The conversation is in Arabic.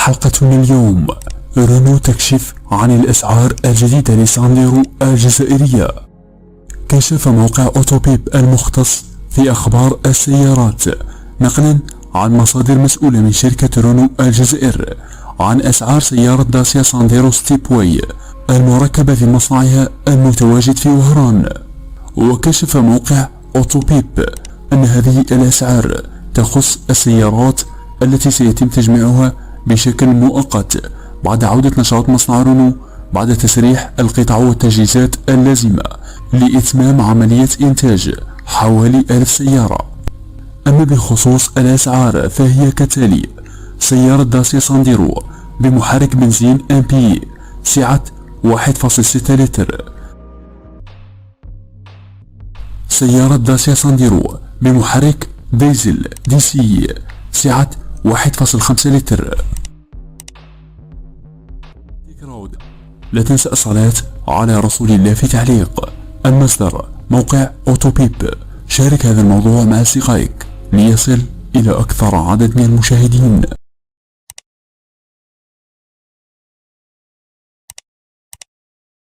حلقتنا اليوم رونو تكشف عن الأسعار الجديدة لسانديرو الجزائرية. كشف موقع أوتوبيب المختص في أخبار السيارات نقلا عن مصادر مسؤولة من شركة رونو الجزائر عن أسعار سيارة داسيا سانديرو ستيبواي المركبة في مصنعها المتواجد في وهران. وكشف موقع أوتوبيب أن هذه الأسعار تخص السيارات التي سيتم تجميعها بشكل مؤقت بعد عودة نشاط مصنع رونو بعد تسريح القطع والتجهيزات اللازمة لإتمام عملية إنتاج حوالي 1000 سيارة. أما بخصوص الأسعار فهي كتالي: سيارة داسيا سانديرو بمحرك بنزين MPI سعة 1.6 لتر. سيارة داسيا سانديرو بمحرك ديزل DC سعة 1.5 لتر. لا تنسى الصلاة على رسول الله في تعليق. المصدر موقع أوتوبيب. شارك هذا الموضوع مع أصدقائك ليصل إلى أكثر عدد من المشاهدين.